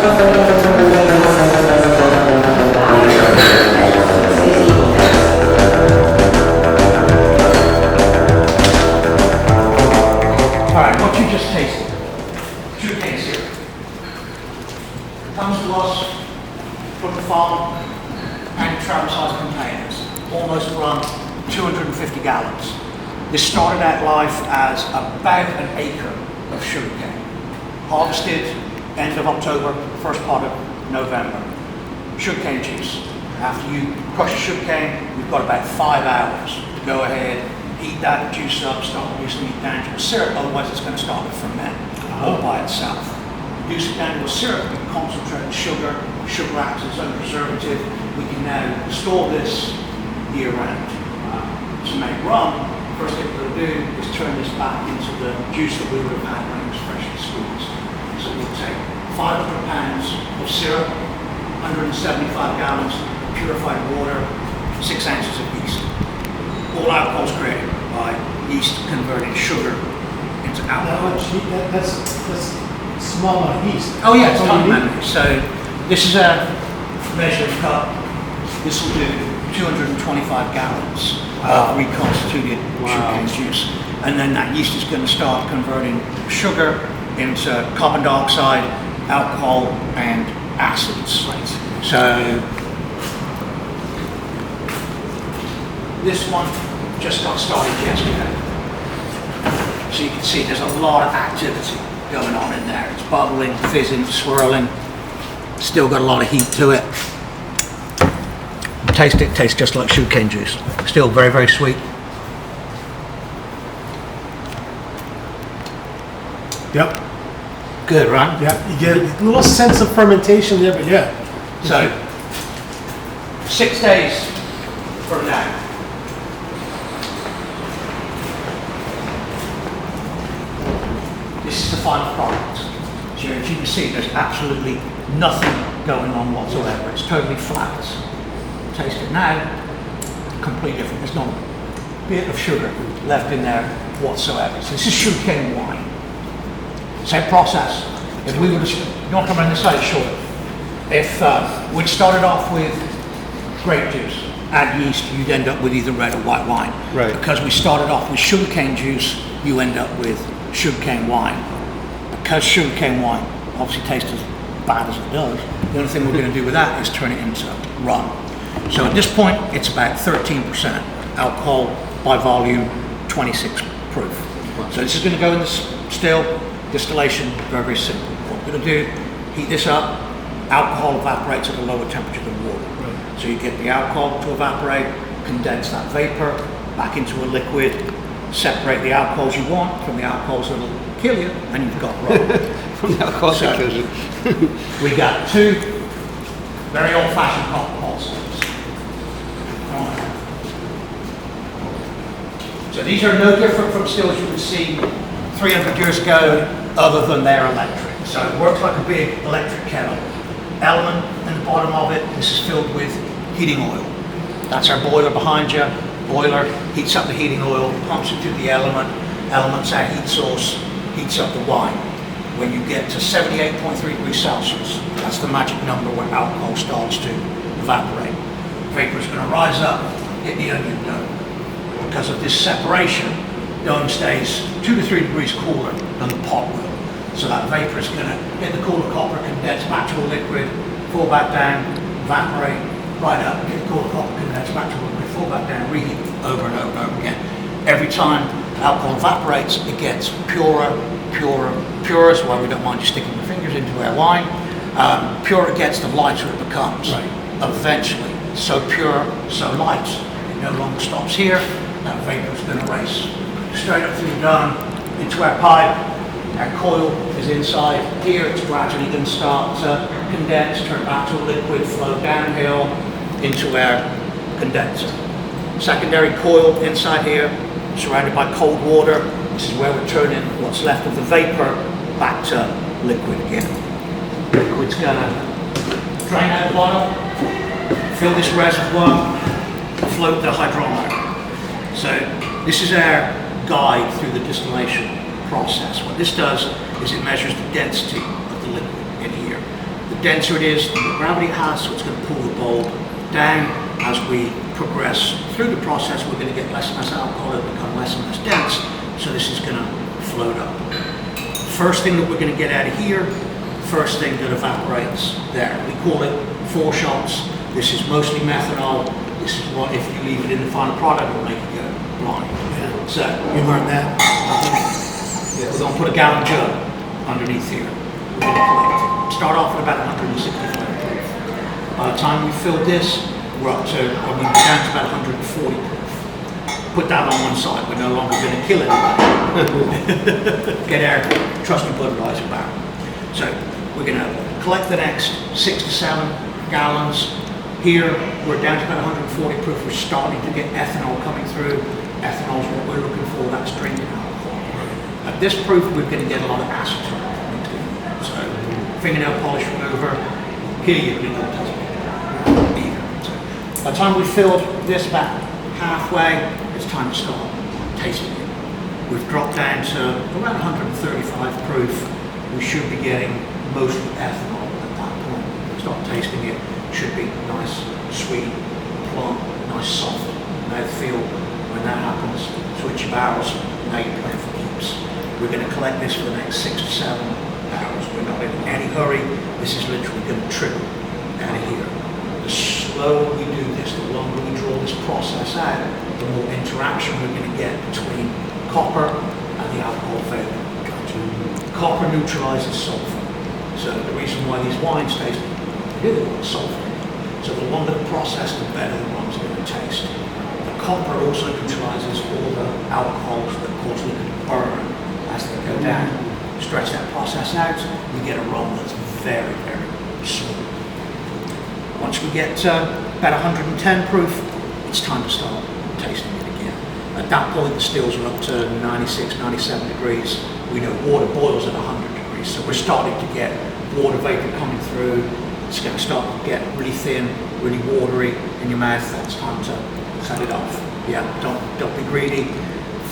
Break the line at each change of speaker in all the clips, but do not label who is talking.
Alright, what you just tasted, sugarcane syrup, comes to us from the farm and travel-sized containers, almost run 250 gallons. This started out life as about an acre of sugarcane. Harvested end of October, first part of November. Sugarcane juice. After you crush the sugarcane, you've got about 5 hours to go ahead, heat that juice up, start producing the tangible syrup, otherwise it's going to start to ferment all by itself. Reduce it down to a syrup, we can concentrate the sugar acts as a preservative. We can now store this year round. To make rum, first thing we're going to do is turn this back into the juice that we would have had when it was freshly squeezed. So we'll take 500 pounds of syrup, 175 gallons of purified water, 6 ounces of yeast. All alcohol is created by yeast converting sugar into alcohol.
That's small amount of yeast.
Oh yeah, it's tiny amount. So this is a measuring cup. This will do 225 gallons of reconstituted sugarcane juice. And then that yeast is going to start converting sugar into carbon dioxide, alcohol, and acids. Right. So this one just got started yesterday. So you can see there's a lot of activity going on in there. It's bubbling, fizzing, swirling. Still got a lot of heat to it. Taste it, tastes just like sugarcane juice. Still very, very sweet.
Yep.
Good, right?
Yeah, you get a little sense of fermentation there, but yeah.
So, 6 days from now, this is the final product. So as you can see, there's absolutely nothing going on whatsoever. It's totally flat. Taste it now, completely different. There's not a bit of sugar left in there whatsoever. So this is sugarcane wine. Same process. If we would, you want to come around this side? Sure. If we'd started off with grape juice, add yeast, you'd end up with either red or white wine.
Right.
Because we started off with sugarcane juice, you end up with sugarcane wine. Because sugarcane wine obviously tastes as bad as it does, the only thing we're going to do with that is turn it into rum. So at this point, it's about 13% alcohol by volume, 26 proof. So this is going to go in the still distillation, very, very simple. What we're going to do, heat this up, alcohol evaporates at a lower temperature than water. Right. So you get the alcohol to evaporate, condense that vapor back into a liquid, separate the alcohols you want from the alcohols that will kill you, and you've got rum.
From the alcohol that kills you.
We got 2 very old-fashioned pot stills. So these are no different from stills you would see 300 years ago, other than they're electric. So it works like a big electric kettle. Element in the bottom of it, this is filled with heating oil. That's our boiler behind you. Boiler heats up the heating oil, pumps it through the element. Element's our heat source, heats up the wine. When you get to 78.3 degrees Celsius, that's the magic number where alcohol starts to evaporate. Vapor's going to rise up, hit the onion dome. Because of this separation, dome stays 2 to 3 degrees cooler than the pot will. So that vapor is going to hit the cooler copper, condense back to a liquid, fall back down, evaporate, right up, hit the cooler copper, condense back to a liquid, fall back down, reheat over and over and over again. Every time alcohol evaporates, it gets purer, purer, purer. That's why we don't mind you sticking your fingers into our wine. Purer it gets, the lighter it becomes. Right. Eventually, so pure, so light, it no longer stops here. That vapor is going to race straight up through the dome into our pipe. Our coil is inside here. It's gradually going to start to condense, turn back to a liquid, flow downhill into our condenser. Secondary coil inside here, surrounded by cold water. This is where we're turning what's left of the vapor back to liquid again. Liquid's going to drain out the bottle, fill this reservoir, float the hydrometer. So this is our guide through the distillation process. What this does is it measures the density of the liquid in here. The denser it is, the more gravity it has, so it's going to pull the bulb down. As we progress through the process, we're going to get less and less alcohol, it'll become less and less dense, so this is going to float up. First thing that we're going to get out of here, first thing that evaporates there. We call it 4 shots. This is mostly methanol. This is what, if you leave it in the final product, it'll make you go blind.
Yeah.
So
You learned that?
yeah, we're going to put a gallon jug underneath here. We're going to collect. Start off at about 165 proof. By the time we fill this, we're up to, we're down to about 140 proof. Put that on one side. We're no longer going to kill anybody. Get our trusty Budweiser barrel. So we're going to collect the next 6 to 7 gallons. Here, we're down to about 140 proof. We're starting to get ethanol coming through. Ethanol is what we're looking for, that's drinking alcohol. At this proof, we're going to get a lot of acetone coming through. So, fingernail polish remover, here you really don't taste it either. So, by the time we filled this about halfway, it's time to start tasting it. We've dropped down to around 135 proof. We should be getting most of the ethanol at that point. Start tasting it. Should be nice, sweet, plump, nice soft mouthfeel. When that happens, switch your barrels, now you're playing for keeps. We're going to collect this for the next 6 to 7 hours. We're not in any hurry. This is literally going to trickle out of here. The slower we do this, the longer we draw this process out, the more interaction we're going to get between copper and the alcohol vapor. Copper neutralizes sulfur. So the reason why these wines taste really like sulfur. So the longer the process, the better the rum's going to taste. The copper also neutralizes all the alcohols that cause them to burn as they go down. Stretch that process out, we get a rum that's very, very smooth. Once we get about 110 proof, it's time to start tasting it again. At that point, the stills are up to 96, 97 degrees. We know water boils at 100 degrees, so we're starting to get water vapor coming through. It's going to start to get really thin, really watery in your mouth. That's time to cut it off. Yeah, don't be greedy.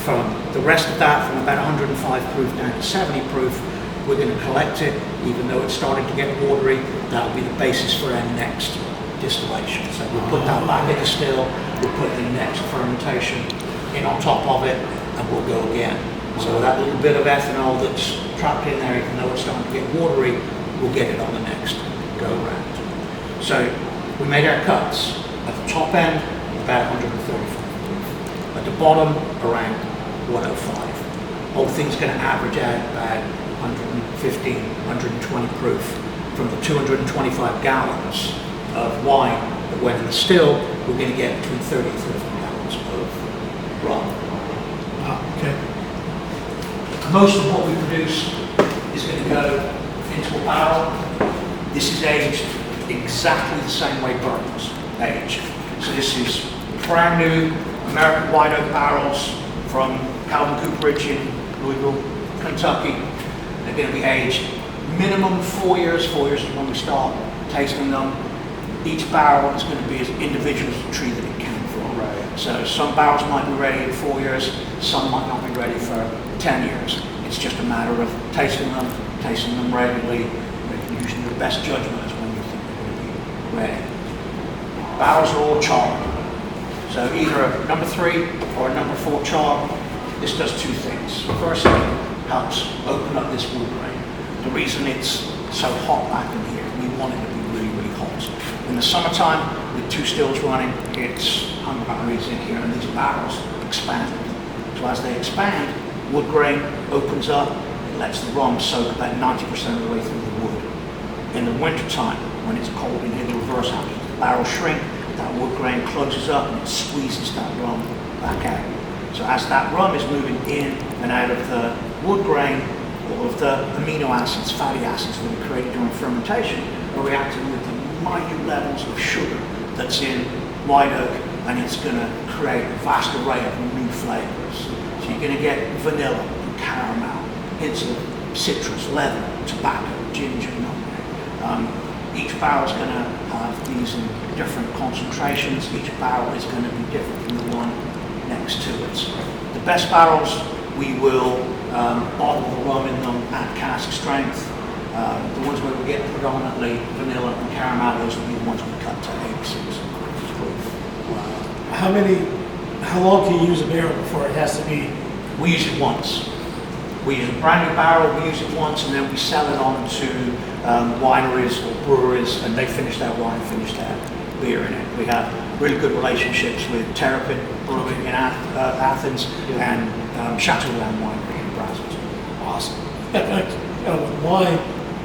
From the rest of that, from about 105 proof down to 70 proof, we're going to collect it. Even though it's starting to get watery, that'll be the basis for our next distillation. So we'll put that back in the still, we'll put the next fermentation in on top of it, and we'll go again. So that little bit of ethanol that's trapped in there, even though it's starting to get watery, we'll get it on the next go round. So we made our cuts at the top end about 135 proof, at the bottom around 105. Whole thing's going to average out about 115, 120 proof from the 225 gallons of wine that went in the still. We're going to get between 30 and 35 gallons of rum.
Okay.
Most of what we produce is going to go into a barrel. This is aged exactly the same way bourbon's aged. So this is brand new American white oak barrels from Calvin Cooperage in Louisville, Kentucky. They're going to be aged minimum 4 years. 4 years is when we start tasting them. Each barrel is going to be as individual as the tree that it came from.
Right.
So some barrels might be ready in 4 years, some might not be ready for 10 years. It's just a matter of tasting them regularly, using your best judgment as when you think they're going to be ready. Barrels are all charred. So either a number 3 or a number 4 char. This does 2 things. First, it helps open up this wood grain. The reason it's so hot back in here, we want it to be really, really hot. In the summertime, with 2 stills running, it's 100 degrees in here, and these barrels expand. So as they expand, wood grain opens up, it lets the rum soak about 90% of the way through the wood. In the wintertime, when it's cold in here, the reverse happens. The barrels shrink, that wood grain closes up, and it squeezes that rum back out. So as that rum is moving in and out of the wood grain, all of the amino acids, fatty acids that are created during fermentation are reacting with the minute levels of sugar that's in white oak, and it's going to create a vast array of new flavors. So you're going to get vanilla, caramel, hints of citrus, leather, tobacco, ginger, nutmeg. Each barrel is going to have these in different concentrations. Each barrel is going to be different from the one next to it. The best barrels, we will bottle the rum in them at cask strength. The ones where we get predominantly vanilla and caramel, those will be the ones we cut to 86 proof.
How long can you use a barrel before it has to be?
We use it once. We use a brand new barrel, we use it once, and then we sell it on to wineries or breweries, and they finish their wine, finish their beer in it. We have really good relationships with Terrapin Brewing in Athens and Chateauland Winery in Brunswick.
Awesome. With wine,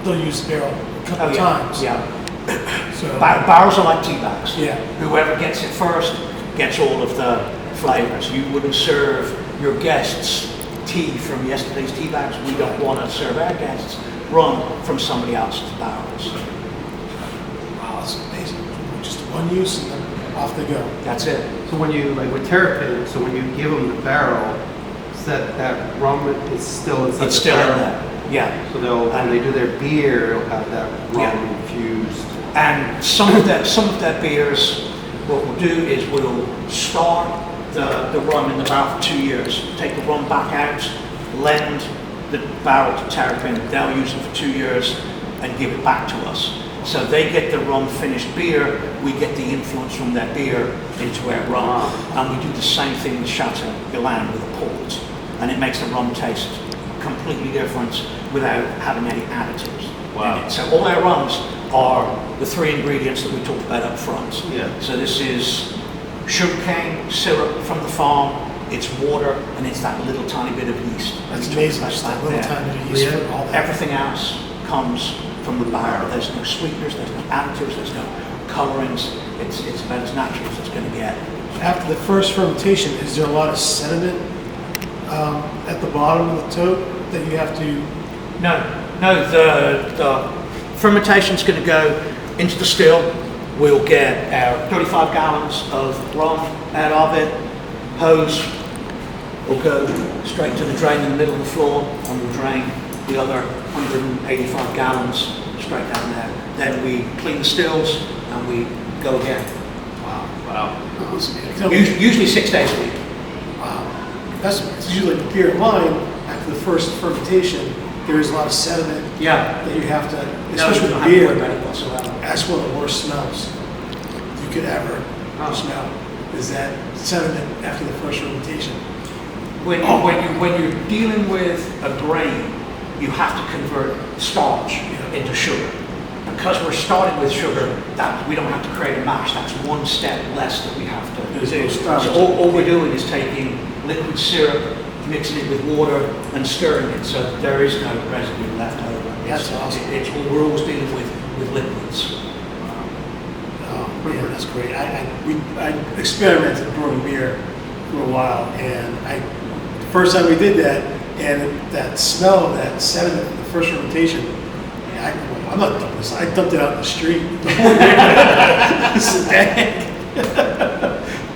they'll use the barrel a couple times.
Yeah.
So,
Barrels are like tea bags.
Yeah.
Whoever gets it first gets all of the flavors. You wouldn't serve your guests tea from yesterday's tea bags. We don't want to serve our guests rum from somebody else's barrels.
wow, that's amazing. Just one use and then off they go.
That's it.
So when you, like with Terrapin, so when you give them the barrel, is that rum is still inside
It's
the
still
barrel?
in there. Yeah.
So when they do their beer, they'll have that rum infused.
And some of their beers, what we'll do is we'll start the rum in the barrel for 2 years. Take the rum back out, lend the barrel to Terrapin. They'll use it for 2 years and give it back to us. So they get the rum finished beer, we get the influence from their beer into our rum.
Wow.
And we do the same thing with Chateau Guillain with a port. And it makes the rum taste completely different without having any additives.
Wow.
in it. So all our rums are the 3 ingredients that we talked about up front.
Yeah.
So this is sugarcane syrup from the farm, it's water, and it's that little tiny bit of yeast.
That's
We
amazing.
talked
Just
about
that little
there.
tiny bit of yeast for all that.
Everything else comes from the barrel. There's no sweeteners, there's no additives, there's no colorings. It's about as natural as it's going to get.
After the first fermentation, is there a lot of sediment at the bottom of the tote that you have to?
No, the fermentation's going to go into the still. We'll get our 35 gallons of rum out of it. Hose will go straight to the drain in the middle of the floor, and we'll drain the other 185 gallons straight down there. Then we clean the stills and we go again.
Wow.
Usually 6 days a week.
Wow. That's usually like beer and wine. After the first fermentation, there is a lot of sediment
Yeah.
that you have to,
No,
especially
you don't
with
have to worry
beer.
about it whatsoever.
That's one of the worst smells you could ever smell. Is that sediment after the first fermentation?
When you're dealing with a grain, you have to convert starch into sugar. Because we're starting with sugar, that we don't have to create a mash. That's one step less that we have to
There's
do.
no starch.
So all we're doing is taking liquid syrup, mixing it with water, and stirring it. So there is no residue left over.
That's awesome.
We're always dealing with liquids.
Oh, yeah, that's great. I experimented brewing beer for a while, and the first time we did that, and that smell of that sediment, the first fermentation, I'm not dumping this. I dumped it out in the street. This is dang.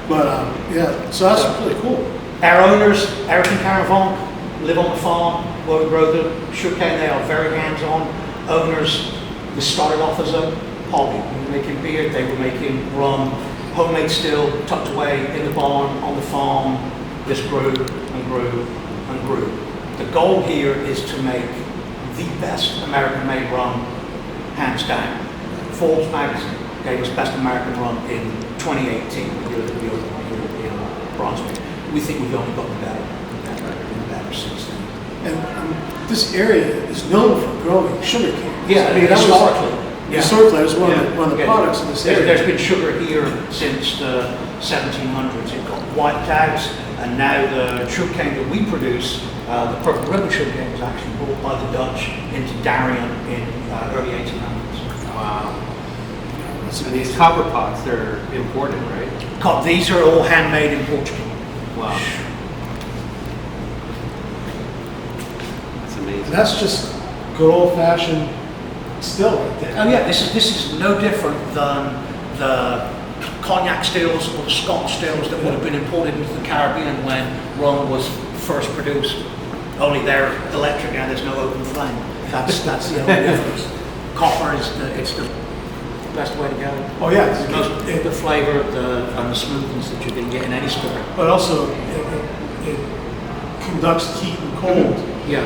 But yeah, so that's really cool.
Our owners, Eric and Karen Vonk, live on the farm where we grow the sugarcane. They are very hands-on owners. We started off as a hobby. We were making beer, they were making rum, homemade still, tucked away in the barn, on the farm. This grew and grew and grew. The goal here is to make the best American-made rum, hands down. Forbes Magazine gave us Best American Rum in 2018. We did it here in Brunswick. We think we've only gotten better since then.
And this area is known for growing sugarcane.
Yeah,
I mean, that was
historically.
historically, that was one of the
Yeah.
products of this area.
There's been sugar here since the 1700s. It got wiped out, and now the sugarcane that we produce, the purple ribbon sugarcane, was actually brought by the Dutch into Darien in early 1800s.
Wow. And these copper pots, they're imported, right?
These are all handmade in Portugal.
Wow. That's amazing.
And that's just good old-fashioned still right there.
Oh yeah, this is no different than the cognac stills or the Scotch stills that would have been imported into the Caribbean when rum was first produced. Only they're electric and there's no open flame. That's the only difference. Copper is the best way to go.
Oh yeah,
The flavor and the smoothness that you can get in any spirit.
but also it conducts heat and cold
Yeah.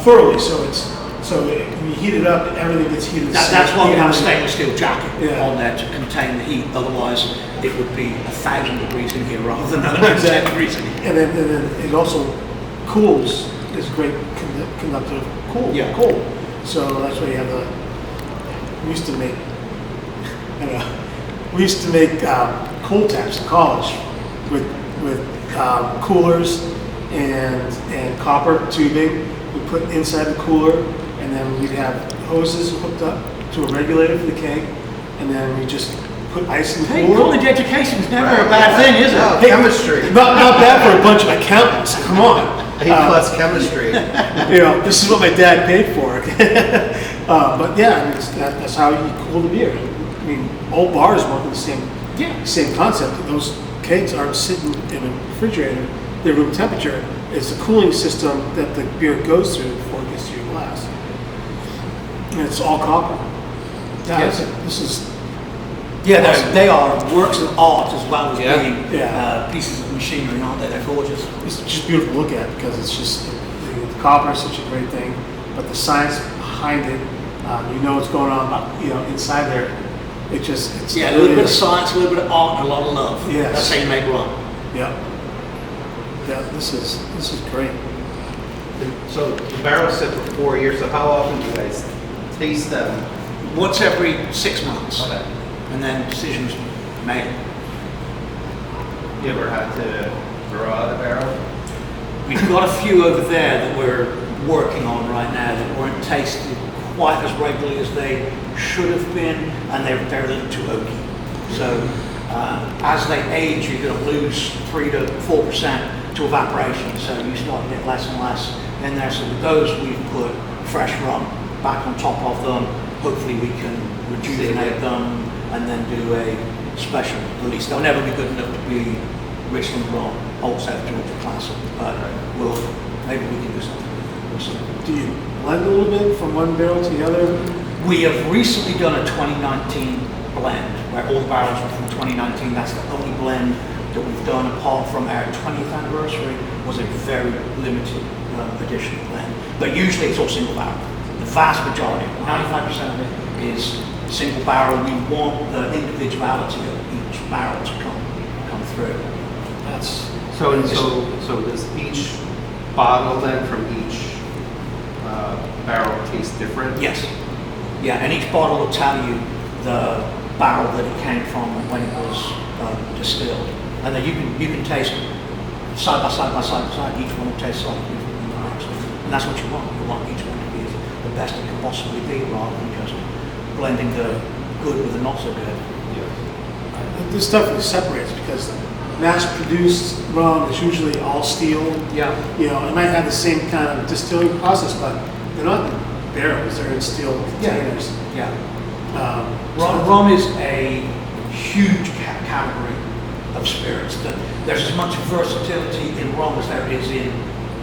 thoroughly, so it's So when you heat it up, everything gets heated.
That's why we have a
evenly.
stainless steel jacket
Yeah.
on there to contain the heat. Otherwise, it would be 1,000 degrees in here rather than 110 degrees in here.
And then it also cools, is great conductor of cool.
Yeah.
Cool. So that's why you have we used to make, I don't know, we used to make cool taps in college with coolers and copper tubing. We put inside the cooler, and then we'd have hoses hooked up to a regulator for the keg, and then we just put ice in the
Hey,
cooler.
college education is never a bad thing, is
No,
it?
chemistry.
Not bad for a bunch of accountants. Come on.
A+ chemistry.
This is what my dad paid for. But yeah, I mean, that's how you cool the beer. I mean, all bars work with the same concept. Those kegs aren't sitting in a refrigerator; they're room temperature. It's a cooling system that the beer goes through before it gets to your glass, and it's all copper. Yeah,
Yes.
this is
Yeah, they are works of art as well as
Yeah.
being
Yeah.
pieces of machinery, aren't they? They're gorgeous.
it's just beautiful to look at because it's just the copper is such a great thing, but the science behind it, what's going on, inside there. It's
Yeah, a
really
little bit of
is-
science, a little bit of art, and a lot of love.
Yes.
That's how you make rum.
Yeah. Yeah, this is great.
So the barrels sit for 4 years, so how often do you guys taste them?
Once every 6 months,
Okay.
and then decisions made.
You ever had to throw out a barrel?
We've got a few over there that we're working on right now that weren't tasted quite as regularly as they should have been, and they're a little too oaky. So as they age, you're going to lose 3 to 4% to evaporation. So you start to get less and less in there. So with those, we've put fresh rum back on top of them. Hopefully, we can rejuvenate them and then do a special release. They'll never be good enough to be Richland Rum, Old South Georgia Classic, but maybe we can do something. We'll see.
Do you blend a little bit from one barrel to the other?
We have recently done a 2019 blend where all the barrels are from 2019. That's the only blend that we've done apart from our 20th anniversary was a very limited edition blend. But usually it's all single barrel. The vast majority, 95% of it is single barrel. We want the individuality of each barrel to come through.
That's
So does each bottle then from each barrel taste different?
Yes. Yeah, and each bottle will tell you the barrel that it came from and when it was distilled. And then you can taste side by side by side by side. Each one will taste slightly different than the next. And that's what you want. You want each one to be the best it can possibly be rather than just blending the good with the not so good.
this definitely separates because mass-produced rum is usually all steel.
Yeah.
It might have the same kind of distilling process, but they're not in barrels; they're in steel containers.
Yeah.
So-
Rum is a huge category of spirits. There's as much versatility in rum as there is in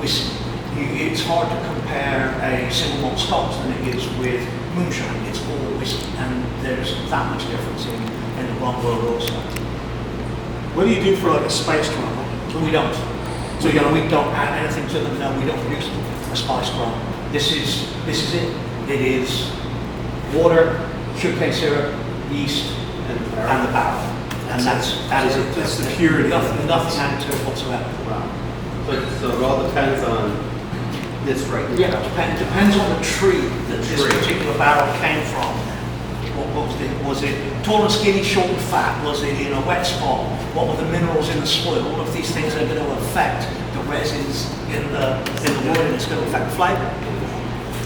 whiskey. It's hard to compare a single malt scotch than it is with moonshine. It's all whiskey, and there's that much difference in the rum world also.
What do you do for like a spiced rum?
We don't. So we don't add anything to them. No, we don't produce a spiced rum. This is it. It is water, sugarcane syrup, yeast, and the barrel. And that is it.
That's the purity.
Nothing added to it whatsoever.
Wow. So it all depends on this right here.
Yeah, depends on the tree that this
Tree.
particular barrel came from. What was it tall and skinny, short and fat? Was it in a wet spot? What were the minerals in the soil? All of these things are going to affect the resins in the wood, and it's going to affect the flavor.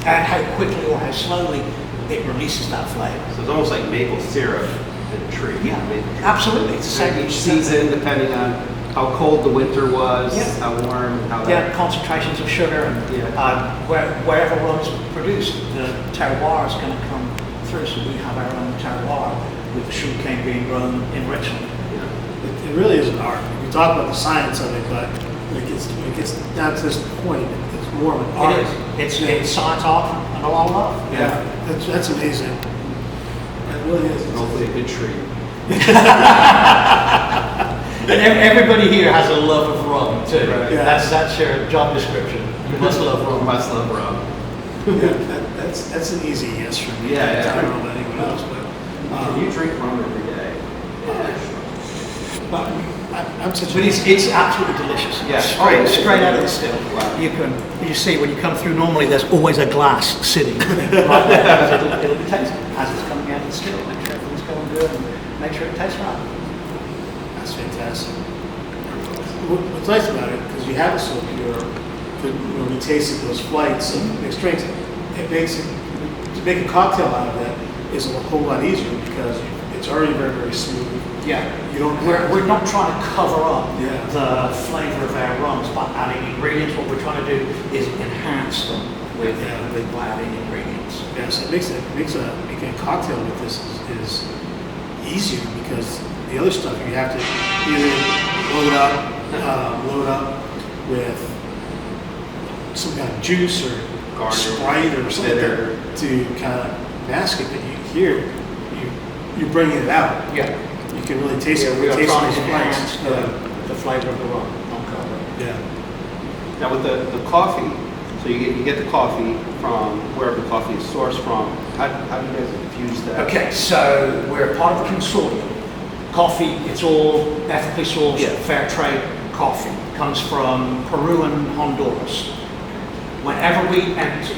And how quickly or how slowly it releases that flavor.
So it's almost like maple syrup in a tree.
Yeah,
Maple tree.
absolutely. It's the same
Each season, depending on how cold the winter was,
Yeah.
how warm, how
Yeah, concentrations of sugar, and wherever rum is produced, the terroir is going to come through. So we have our own terroir with sugarcane being grown in Richland.
It really is an art. We talk about the science of it, but when it gets down to this point, it's more of an art.
It is. It's science, art, and a lot of love.
Yeah, that's amazing. It really is.
hopefully a good tree.
And everybody here has a love of rum too.
Right.
Yeah.
That's your job description. You must love rum.
Must love rum.
Yeah, that's that's an easy yes for me.
Yeah, yeah.
I don't know about anyone else, but.
Can you drink rum every day?
But I'm such
But
a.
it's absolutely delicious.
Yeah.
Straight out of the still.
Wow.
You see when you come through, normally there's always a glass sitting right there. It'll be tasted as it's coming out of the still. Make sure everything's going good and make sure it tastes right.
That's fantastic. What's nice about it, because you have it so pure, when we tasted those flights of mixed drinks, it makes it, to make a cocktail out of that is a whole lot easier because it's already very, very smooth.
Yeah.
You don't
We're not trying to cover up
Yeah.
the flavour of our rums by adding ingredients. What we're trying to do is enhance them by adding ingredients.
Yes, making a cocktail with this is easier because the other stuff you have to either load up with some kind of juice or
Garnier,
Sprite or something
bitter.
to kind of mask it. But you're bringing it out.
Yeah.
You can really taste it.
We are
Taste
trying to
those
enhance
flavors.
the flavour of the rum on cover.
Yeah.
Now with the coffee, so you get the coffee from wherever the coffee is sourced from. How do you guys infuse that?
Okay, so we're part of a consortium. Coffee, it's all ethically sourced,
Yeah.
fair trade coffee. Comes from Peru and Honduras. Whenever we empty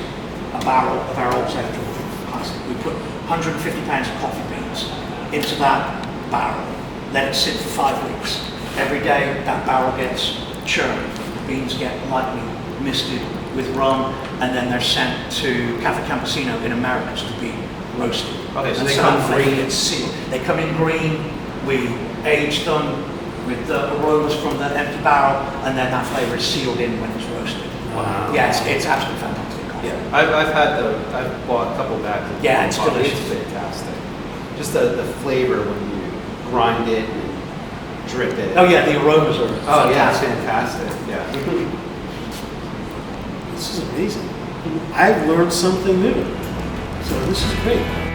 a barrel of our old St. George plastic, we put 150 pounds of coffee beans into that barrel, let it sit for 5 weeks. Every day that barrel gets churned. The beans get lightly misted with rum, and then they're sent to Cafe Campesino in Americas to be roasted.
Okay, so
And
they
that
come
flavour
green.
gets sealed. They come in green. We age them with the aromas from the empty barrel, and then that flavour is sealed in when it's roasted.
Wow.
Yeah, it's absolutely fantastic coffee.
Yeah, I've bought a couple bags of
Yeah, it's
coffee.
delicious.
It's fantastic. Just the flavor when you grind it and drip it.
Oh yeah, the aromas are
Oh yeah, it's
fantastic.
fantastic. Yeah.
This is amazing. I've learned something new. So this is great.